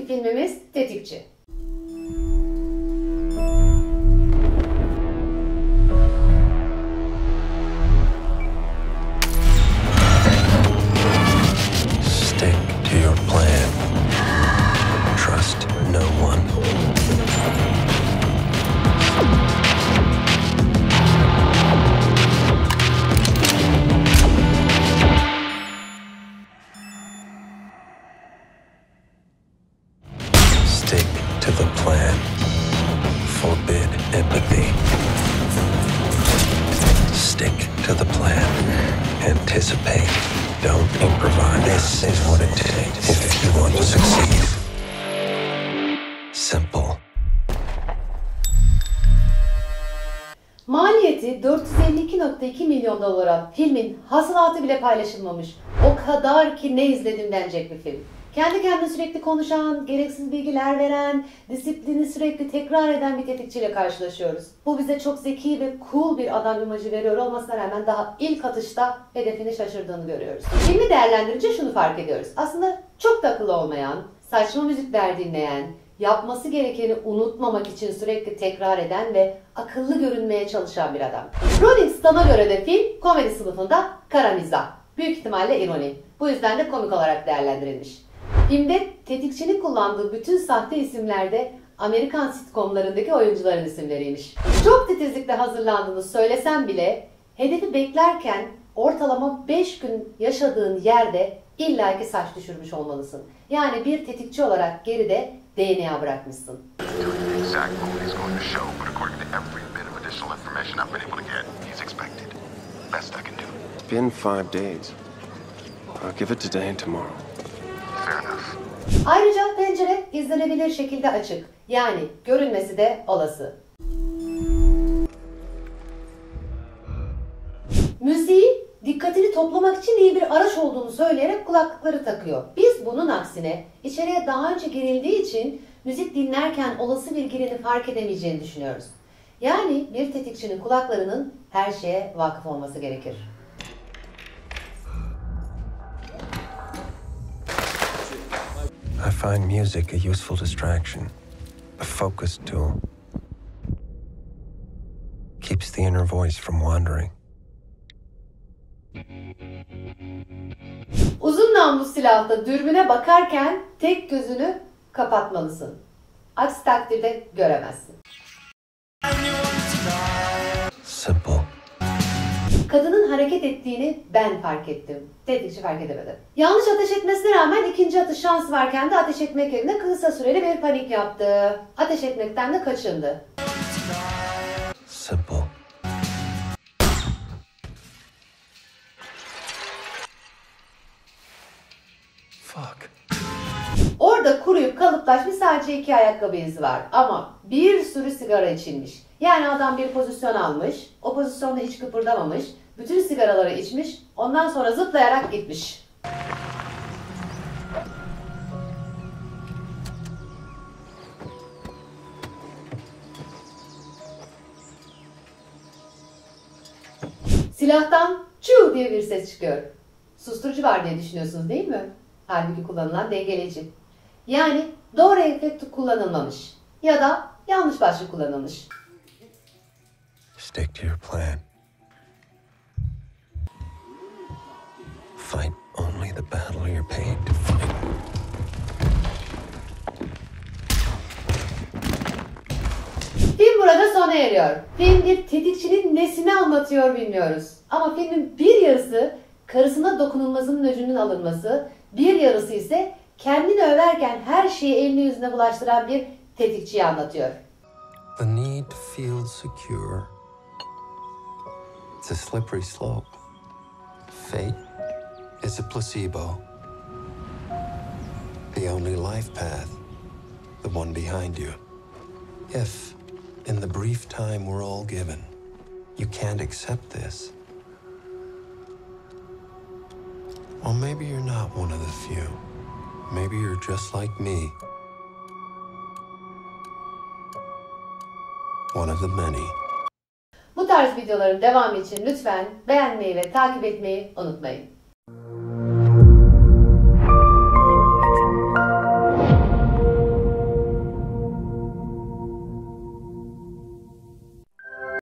Bugünkü filmimiz Tetikçi. Stick to your plan. Trust no one. Stick to the plan. Forbid empathy. Stick to the plan. Anticipate. Don't improvise. This is what it takes if you want to succeed. Simple. Maliyeti 452,2 milyon dolara filmin hasılatı bile paylaşılmamış. O kadar ki ne izledim denecek bir film. Kendi kendine sürekli konuşan, gereksiz bilgiler veren, disiplini sürekli tekrar eden bir tetikçiyle karşılaşıyoruz. Bu bize çok zeki ve cool bir adam imajı veriyor olmasına rağmen daha ilk atışta hedefini şaşırdığını görüyoruz. Filmi değerlendirince şunu fark ediyoruz. Aslında çok da akıllı olmayan, saçma müzikler dinleyen, yapması gerekeni unutmamak için sürekli tekrar eden ve akıllı görünmeye çalışan bir adam. Rolling Stone'a göre de film komedi sınıfında kara mizah. Büyük ihtimalle ironi. Bu yüzden de komik olarak değerlendirilmiş. Filmde tetikçinin kullandığı bütün sahte isimler de Amerikan sitcomlarındaki oyuncuların isimleriymiş. Çok titizlikle hazırlandığını söylesem bile hedefi beklerken ortalama 5 gün yaşadığın yerde illaki saç düşürmüş olmalısın. Yani bir tetikçi olarak geride DNA bırakmışsın. It's been 5 days. I'll give it today and tomorrow. Ayrıca pencere izlenebilir şekilde açık. Yani görünmesi de olası. Müziği dikkatini toplamak için iyi bir araç olduğunu söyleyerek kulaklıkları takıyor. Biz bunun aksine içeriye daha önce girildiği için müzik dinlerken olası bir gireni fark edemeyeceğini düşünüyoruz. Yani bir tetikçinin kulaklarının her şeye vakıf olması gerekir. I find music a useful distraction, a focus tool. Keeps the inner voice from wandering. Uzun namlu silahla dürbüne bakarken tek gözünü kapatmalısın. Aksi takdirde göremezsin. Simple. Kadının hareket ettiğini ben fark ettim. Tetikçi fark edemedi. Yanlış ateş etmesine rağmen ikinci atış şansı varken de ateş etmek yerine kısa süreli bir panik yaptı. Ateş etmekten de kaçındı. Simple. Fuck. Orada kuruyup kalıplaşmış sadece 2 ayakkabı izi var. Ama bir sürü sigara içilmiş. Yani adam bir pozisyon almış, o pozisyonda hiç kıpırdamamış, bütün sigaraları içmiş, ondan sonra zıplayarak gitmiş. Silahtan çuu diye bir ses çıkıyor. Susturucu var diye düşünüyorsunuz değil mi? Halbuki kullanılan dengeleyici. Yani doğru efekti kullanılmamış ya da yanlış başlık kullanılmış. Stick to your plan. Fight only the battle you're paid to fight. Film burada sona eriyor. Film bir tetikçinin nesini anlatıyor bilmiyoruz. Ama filmin bir yarısı karısına dokunulmasının öcünün alınması, bir yarısı ise kendini överken her şeyi eline yüzüne bulaştıran bir tetikçiyi anlatıyor. The need to feel secure. It's a slippery slope. Fate is a placebo. The only life path, the one behind you. If, in the brief time we're all given, you can't accept this, well, maybe you're not one of the few. Maybe you're just like me. One of the many. Bu tarz videoların devamı için lütfen beğenmeyi ve takip etmeyi unutmayın.